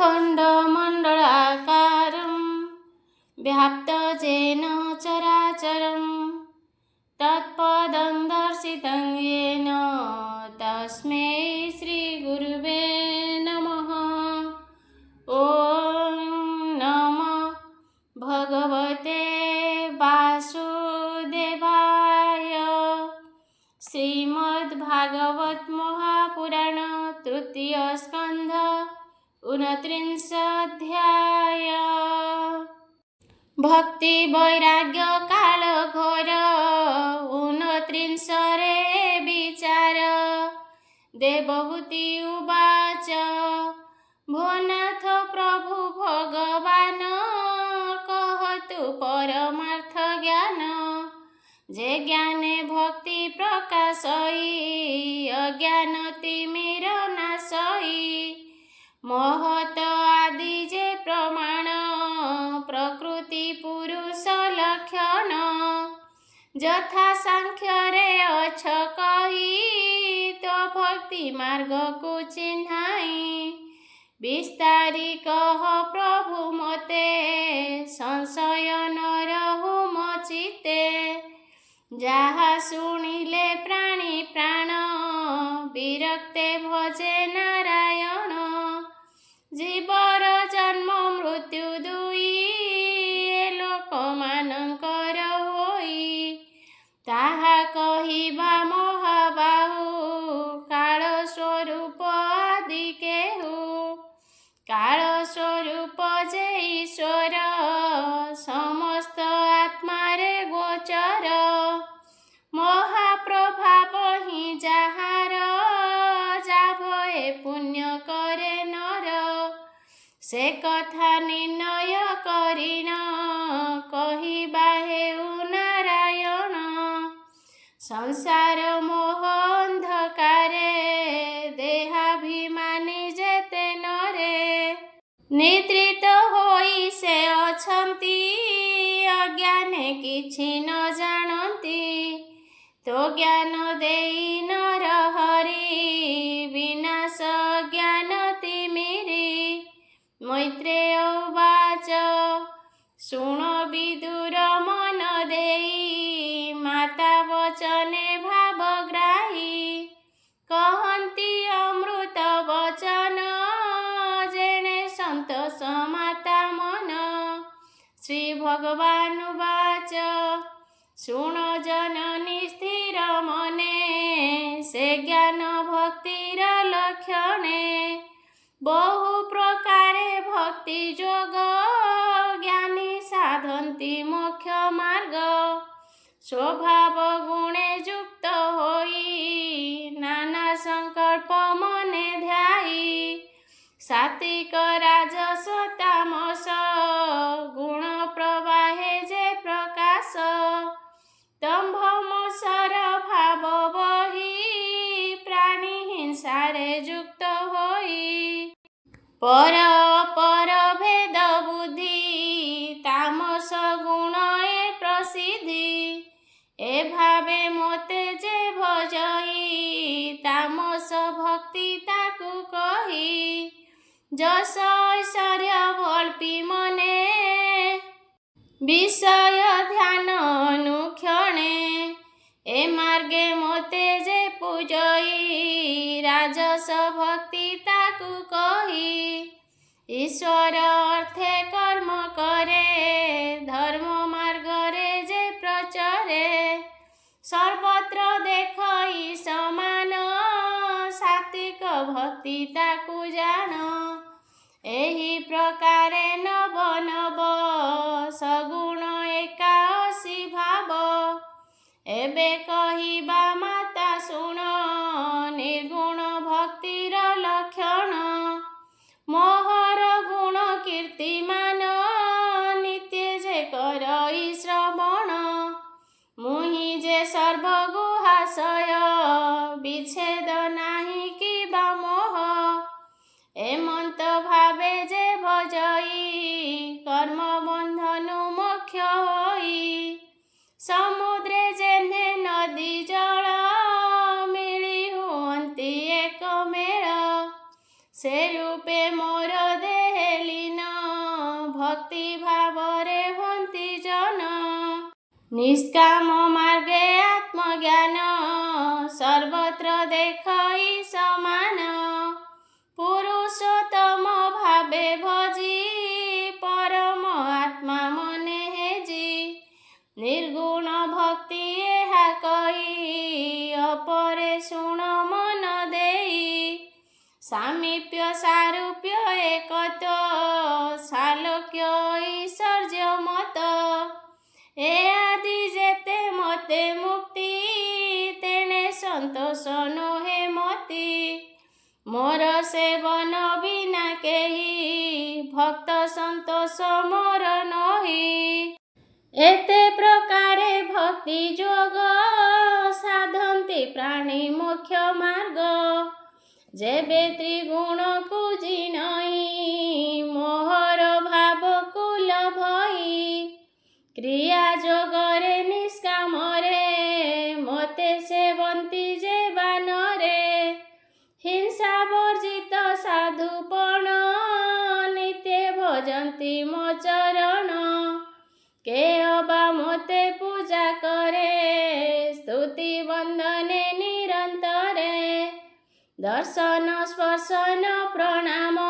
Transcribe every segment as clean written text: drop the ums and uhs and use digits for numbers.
अखण्डमण्डलाकारं व्याप्तजेन चराचरं तत्पदं दर्शितं येन तस्मै श्रीगुरुवे नमः। ॐ नमो भगवते वासुदेवाय। श्रीमद्भागवत महापुराण तृतीय स्कंध 29 अध्याय। भक्ति वैराग्य काल घोर 29 रे विचार। देवहूति उवाच भोनाथ प्रभु भगवान कहतु परमार्थ ज्ञान। जे ज्ञाने भक्ति प्रकाशई अज्ञान तिमिर नाशई। महत आदि जे प्रमाण प्रकृति पुरुष लक्षण। जथा सांख्य रे अछ कही तो भक्ति मार्ग को चिन्हाई। विस्तारी कह प्रभु मते संशय न रहु मचिते। जहा शुणिले प्राणी प्राण विरक्ते भजे नारायण। जीवर जन्म मृत्यु दुई लोक मानकर होई। ताहा कहिबा महाबाहु काल स्वरूप आदि केहु। काल स्वरूप जे ईश्वर समस्त आत्मारे गोचर। महाप्रभाव ही जाहार जाभये पुण्य करे नर। से कथा निर्णय करिन कहिबा हेउ नारायण। संसार मोह अंधकारे देहाभिमानी जेते नरे। निद्रित होई से अछंती अज्ञाने किछि न जानती। तो ज्ञान देई नर हरि विनाश ज्ञान तिमिरी। मैत्रेय उवाच शुण विदुर मन देई माता वचने भावग्राही। कहन्ति अमृत वचन जेणे संतोष माता मन। श्री भगवान उवाच शुण जननी स्थिर मने से ज्ञान भक्तिर लक्षणे। बहु प्रकारे भक्ति जोग ज्ञानी साधन्ति मोक्ष मार्ग। स्वभाव गुणे युक्त होई नाना संकल्प मने ध्याई। सात्विक राजस तामस गुण प्रवाहे जे प्रकाश। दंभ मोसर भाव बही प्राणी हिंसारे युक्त होई। पर पर भेद बुद्धि तामस गुण ए प्रसिद्धि। ए भावे मोते जे भजई तामस भक्ति ताकु कही। जस ऐश्वर्य भल्पी मने विषय ध्यान अनुक्षणे। ए मार्गे मोते जे पूजई राजस भक्ति ताकु कही। ईश्वर अर्थे कर्म करे धर्म मार्गरे जे प्रचरे। सर्वत्र देखई समान सात्विक भक्ति ताकु जान। एही प्रकारे नव नव सगुण एकादशी भाव। एबे कहिबा माता शुण निर्गुण भक्तिर लक्षण। मोहर गुण कीर्तिमान नित्य जे करई श्रवण। मुहि जे सर्वगुहाशय विच्छेद नाही किबा मोह। एमंत भावे जे भजई कर्म बंधनु मोक्ष होई। समुद्रे जेने नदी जल मिली हुअन्ति एक मेल। से रूपे मोर देह ଭକ୍ତି ଭାବରେ ହୁଅନ୍ତି ଜନ। ନିଷ୍କାମ ମାର୍ଗେ ଆତ୍ମଜ୍ଞାନ ସର୍ବତ୍ର ଦେଖଇ ସମାନ। ପୁରୁଷୋତ୍ତମ ଭାବେ ଭଜି ପରମ ଆତ୍ମା ମନେ ହେଜି। ନିର୍ଗୁଣ ଭକ୍ତି ଏହା କହି ଅପରେ ଶୁଣ ମନ ଦେଇ। ସାମୀପ୍ୟ ସାରୂପ୍ୟ ଏକତ୍ୱ ସାଲୋକ୍ୟ ଐଶ୍ୱର୍ଯ୍ୟ ମତ। ଏ ଆଦି ଯେତେ ମତେ ମୁକ୍ତି ତେଣେ ସନ୍ତୋଷ ନୁହେଁ ମତି। ମୋର ସେବନ ବିନା କେହି ଭକ୍ତ ସନ୍ତୋଷ ମୋର ନହି। ଏତେ ପ୍ରକାରେ ଭକ୍ତି ଯୋଗ ସାଧନ୍ତି ପ୍ରାଣୀ ମୋକ୍ଷ ମାର୍ଗ। ଯେବେ ତ୍ରିଗୁଣକୁ ଜିଣଇ ମୋହର ଭାବକୁ ଲଭଇ। କ୍ରିୟା ଯୋଗରେ ନିଷ୍କାମରେ ମୋତେ ସେବନ୍ତି ଯେ ବାନରେ। ହିଂସା ବର୍ଜିତ ସାଧୁପଣ ନିତ୍ୟ ଭଜନ୍ତି ମୋ ଚରଣ। କେ ଅବା ମୋତେ ପୂଜା କରେ ସ୍ତୁତି ବନ୍ଦନେ ନିରନ୍ତରେ। ଦର୍ଶନ ସ୍ପର୍ଶନ ପ୍ରଣାମ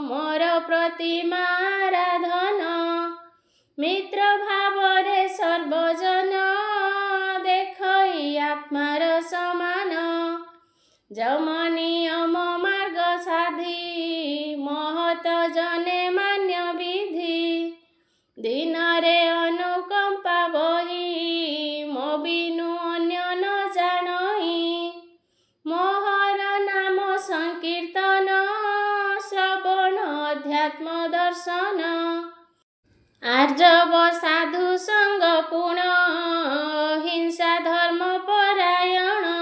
ମୋର ପ୍ରତିମା ଆରାଧନ। ମିତ୍ର ଭାବରେ ସର୍ବଜନ ଦେଖଇ ଆତ୍ମାର ସମାନ। ଯମ ନିୟମ ମାର୍ଗ ସାଧି ମହତ ଜନେ ମାନ୍ୟ ବିଧି। ଦିନରେ ଅନୁକମ୍ପା ବହି ମୋ ବିନୁ ଅନ୍ୟ ନ ଜାଣଇ। ମୋହର ନାମ ସଂକୀର୍ତ୍ତନ ଶ୍ରବଣ ଅଧ୍ୟାତ୍ମ ଦର୍ଶନ। ଆର୍ଜବ ସାଧୁ ସଙ୍ଗ ପୁଣ ହିଂସା ଧର୍ମ ପରାୟଣ।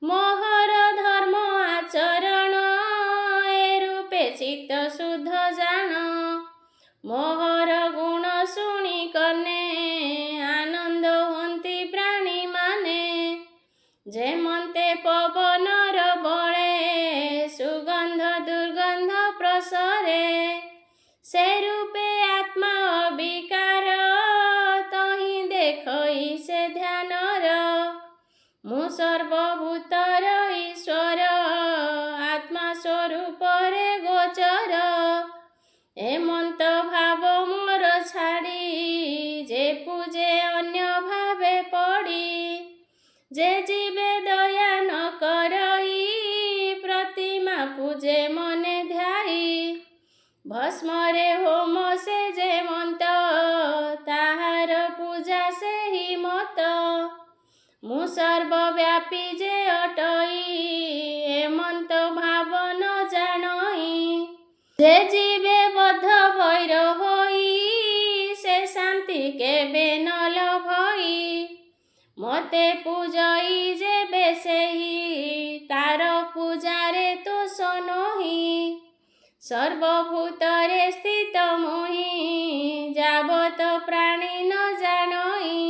ମୋହର ଧର୍ମ ଆଚରଣ ଏ ରୂପେ ଚିତ୍ତ ଶୁଦ୍ଧ ଜାଣ। ମୋହର ଗୁଣ ଶୁଣି କର୍ଣ୍ଣେ ଆନନ୍ଦ ହୁଅନ୍ତି ପ୍ରାଣୀମାନେ। ଯେମନ୍ତେ ପବନର ବଳେ ସୁଗନ୍ଧ ଦୁର୍ଗନ୍ଧ ପ୍ରସରେ। ସେ ରୂପେ ଆତ୍ମା ଅବିକାର ତହିଁ ଦେଖଇ ସେ ଧ୍ୟାନର। ମୁଁ ସର୍ବଭୂତର ଈଶ୍ୱର ଆତ୍ମା ସ୍ୱରୂପରେ ଗୋଚର। ଏମନ୍ତ ଭାବ ମୋର ଛାଡ଼ି ଯେ ପୂଜେ ଅନ୍ୟ ଭାବେ ପଡ଼ି। ଯେ ଜୀବେ ଦୟା ନ କରଇ ପ୍ରତିମା ପୂଜେ ମନେ ଧ୍ୟାଇ। ଭସ୍ମରେ ହୋମ ସେ ଯେମନ୍ତ ତାହାର ପୂଜା ସେହି ମତ। ମୁଁ ସର୍ବବ୍ୟାପୀ ଯେ ଅଟଇ ଏମନ୍ତ ଭାବ ନ ଜାଣଇ। ଯେ ଜୀବେ ବଦ୍ଧ ଭୈର ହୋଇ ସେ ଶାନ୍ତି କେବେ ନ ଲଭଇ। ମୋତେ ପୂଜଇ ଯେବେ ସେହି ତାର ପୂଜାରେ ଦୋଷ ନହି। ସର୍ବଭୂତରେ ସ୍ଥିତ ମୁହିଁ ଯାବତ ପ୍ରାଣୀ ନ ଜାଣଇ।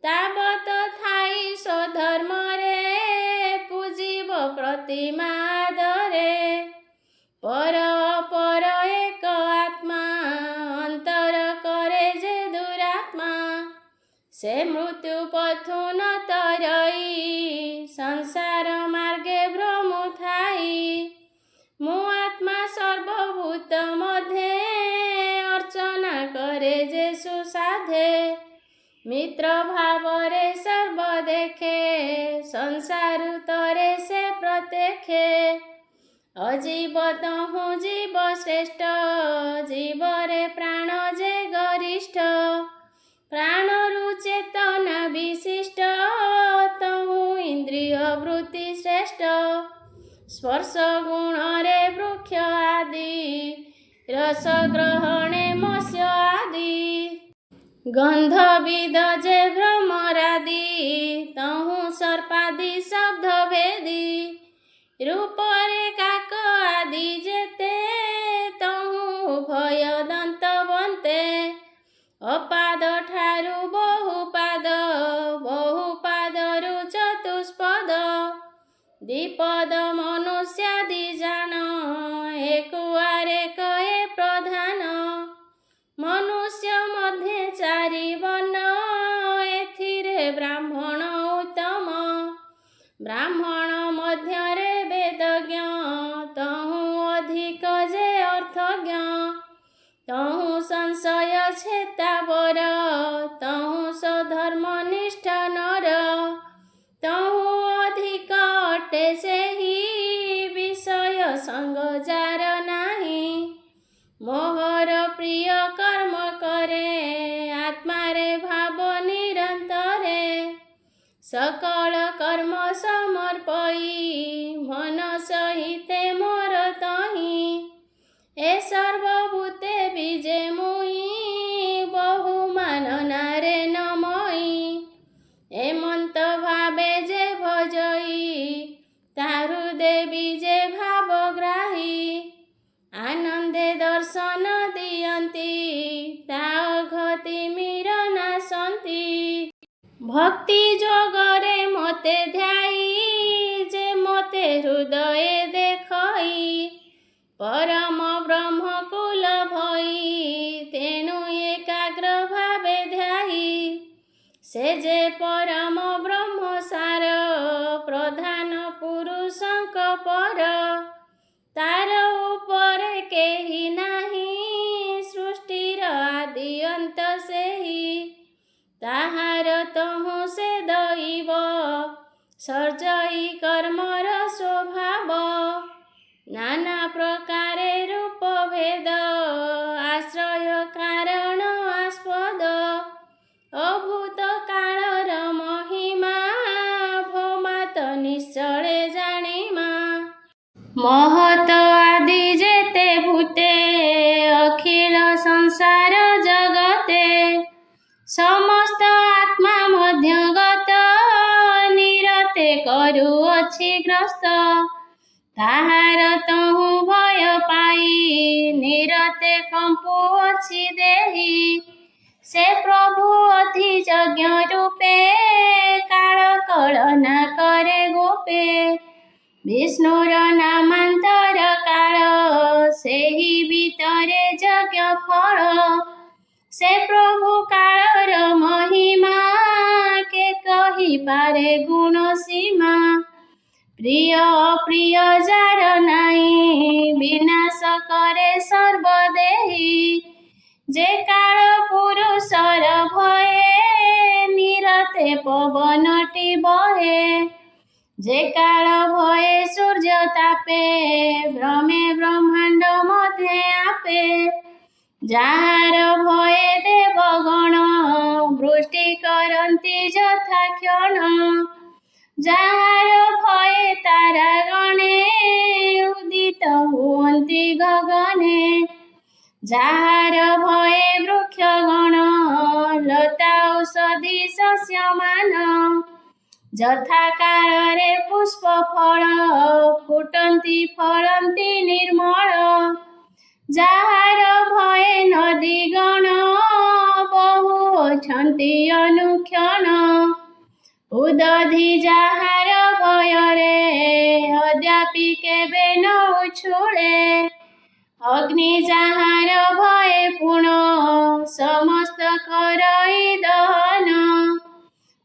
ତାବତ ଥାଇ ସ୍ୱଧର୍ମରେ ପୂଜିବ ପ୍ରତିମା ଆଦରେ। ପର ଅପର ଏକ ଆତ୍ମା ଅନ୍ତର କରେ ଯେ ଦୁରାତ୍ମା। ସେ ମୃତ୍ୟୁ ପଥୁ ନ ତରଇ ସଂସାର ମାର୍ଗେ ଭ୍ରମୁଥାଇ। ମୁଁ ଆତ୍ମା ସର୍ବଭୂତ ମଧ୍ୟେ ଅର୍ଚ୍ଚନା କରେ ଯେ ସୁସାଧେ। ମିତ୍ର ଭାବରେ ସର୍ବ ଦେଖେ ସଂସାରୁତରେ ସେ ପ୍ରତ୍ୟକ୍ଷେ। ଅଜୀବ ତହୁଁ ଜୀବ ଶ୍ରେଷ୍ଠ ଜୀବରେ ପ୍ରାଣ ଯେ ଗରିଷ୍ଠ। ପ୍ରାଣରୁ ଚେତନା ବିଶିଷ୍ଟ ତହୁଁ ଇନ୍ଦ୍ରିୟ ବୃତ୍ତି ଶ୍ରେଷ୍ଠ। ସ୍ପର୍ଶ ଗୁଣରେ ବୃକ୍ଷ ଆଦି ରସ ଗ୍ରହଣେ ମତ୍ସ୍ୟ ଆଦି। ଗନ୍ଧବିଦ ଯେ ଭ୍ରମରାଦି ତହୁଁ ସର୍ପାଦି ଶବ୍ଦ ଭେଦି। ରୂପରେ କାକ ଆଦି ଯେତେ ତହୁଁ ଉଭୟ ଦନ୍ତ ବନ୍ତେ। ଅପାଦ ଠାରୁ ବହୁପାଦ ବହୁପାଦରୁ ଚତୁଷ୍ପଦ। ଦ୍ୱିପଦ ମନୁଷ୍ୟାଦି ଜାଣ ଏକୁଆରେ କଏ ପ୍ରଧାନ। ବ୍ରାହ୍ମଣ ମଧ୍ୟରେ ବେଦଜ୍ଞ, ତହୁଁ ଅଧିକ ଯେ ଅର୍ଥଜ୍ଞ। ତହୁଁ ସଂଶୟ ଛେତାବର, ତହୁଁ ସ୍ୱଧର୍ମନିଷ୍ଠ ନର। ତହୁଁ ଅଧିକ ଅଟେ ସେହି ବିଷୟ ସଙ୍ଗ ଯାର ନାହିଁ। ମୋହର ପ୍ରିୟ କର୍ମ କରେ, ଆତ୍ମାରେ ଭାବ ନିରନ୍ତରେ। सकल कर्म समर्पई, मन सहिते मोर तही। ए सर्वभूते बीजे मुई, बहुमान नारे नमई। ए मंत भावे जे भजई, तारु देवी जे भावग्राही। आनंदे दर्शन दियंती, ताघति मीर नासंती। भक्ति जोगरे मते ध्याई, जे मते हृदय देखई। परम ब्रह्म कुल भई, तेणु एकाग्र भावे ध्याई। से जे परम ब्रह्म सार, प्रधान पुरुषंक पर। तार उपरे केहि नाही, सृष्टिर आदि अंत सेहि। ताहार तहुँ से दैव, सर्जई कर्मर स्वभाव। नाना प्रकारे रूप भेद, आश्रय कारण आस्पद। अभूत कालर महिमा, भौमात निश्चले जाणिमा। महत आदि जेते भूते, अखिल संसार जगते। समस्त आत्मा मध्यगत, निरते करुअछि ग्रस्त। ताहार तहुँ भय पाई, निरते कंपुअछि देहि। से प्रभु अधियज्ञ रूपे, काल कलना करे गोपे। विष्णुर नामांतर काल, सेहि भितरे यज्ञ फल। से प्रभु कालर महिमा, के कहि पारे गुण सीमा। प्रिय अप्रिय जार नाई, विनाश करे सर्वदेहि। जे काल पुरुषर भये, निरते पवनटी बहे। जे काल भये सूर्य तापे, भ्रमे ब्रह्मांड मध्ये आपे। ଯାହାର ଭये ଦେବଗଣ, ବୃଷ୍ଟି କରନ୍ତି ଯଥାକ୍ଷଣ। ଯାହାର ଭये ତାରାଗଣେ, ଉଦିତ ହୁଅନ୍ତି ଗଗନେ। ଯାହାର ଭये ବୃକ୍ଷଗଣ, ଲତା ଔଷଧି ଶସ୍ୟମାନ। ଯଥା କାଳରେ ପୁଷ୍ପ ଫଳ, ଫୁଟନ୍ତି ଫଳନ୍ତି ନିର୍ମଳ। ଯାହାର ଭये ନଦୀଗଣ, ବହୁ ଅଛନ୍ତି ଅନୁକ୍ଷଣ। ଉଦଧି ଯାହାର ଭୟରେ, ଅଦ୍ୟାପି କେବେ ନ ଉଛୁଳେ। ଅଗ୍ନି ଯାହାର ଭये ପୁଣ, ସମସ୍ତ କରଇ ଦହନ।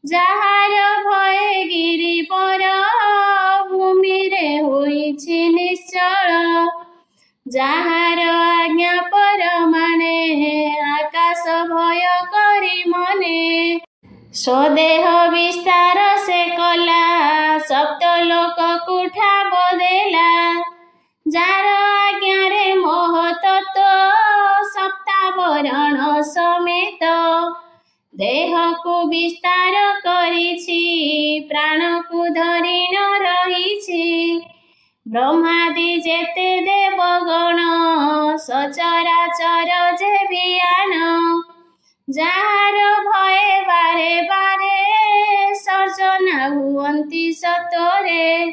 ଯାହାର ଭये ଗିରିବର, ଭୂମିରେ ହୋଇଛି ନିଶ୍ଚଳ। ଯାହାର ଆଜ୍ଞା ପରମାଣେ, ଆକାଶ ଭୟ କରି ମନେ। ସ୍ୱଦେହ ବିସ୍ତାର ସେ କଲା, ସପ୍ତ ଲୋକକୁ ଠାବ ଦେଲା। ଯାର ଆଜ୍ଞାରେ ମହତତ୍ୱ, ସପ୍ତାବରଣ ସಮೇତ। ଦେହକୁ ବିସ୍ତାର କରିଛି, ପ୍ରାଣକୁ ଧରି ନ ରହିଛି। ବ୍ରହ୍ମାଦି ଯେତେ ଦେବଗଣ, ସଚରାଚର ଯେ ବିୟାନ। ଯାହାର ଭये ବାରେ ବାରେ, ସର୍ଜନା ହୁଅନ୍ତି ସତ୍ୱରେ।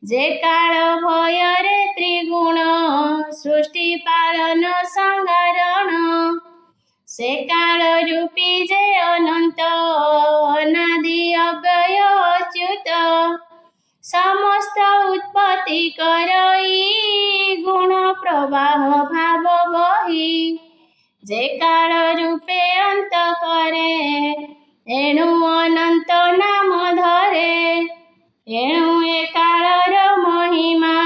ଯେ କାଳ ଭୟରେ ତ୍ରିଗୁଣ, ସୃଷ୍ଟି ପାଳନ ସଂହାରଣ। ସେ କାଳ ରୂପୀ ଯେ ଅନନ୍ତ, ଅନାଦି ଅବ୍ୟୟ ଅଚ୍ୟୁତ। समस्त उत्पत्ति करई, गुण प्रवाह भाव बही। जे काल रूपे अंत करे, एणु अनंत नाम धरे। एणु ए कालर महिमा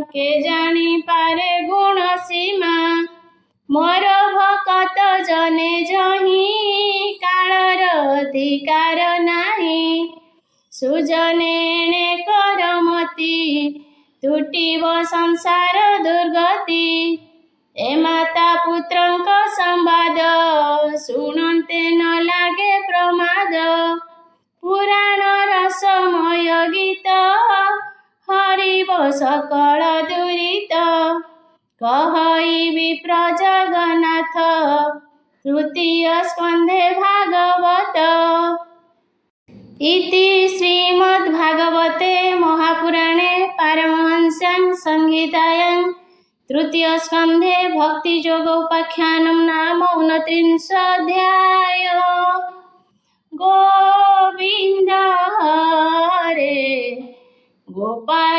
के जानी पारे गुण सीमा मोर भकत जने जही कालर अधिकार नाही सुजने करमती तुटिब संसार दुर्गति ए माता पुत्रंक संवाद शुणन्ते न लागे प्रमाद पुराण रसमय गीत हरिब सकल दुरित कहई विप्र जगन्नाथ तृतीय स्कंधे भागवत इति श्रीमद्भागवते महापुराणे पारमहंस्यां संहितायां तृतीय स्कंधे भक्तियोगोपाख्यानं नाम 29 अध्याय। गोविंद हरे गोपाल।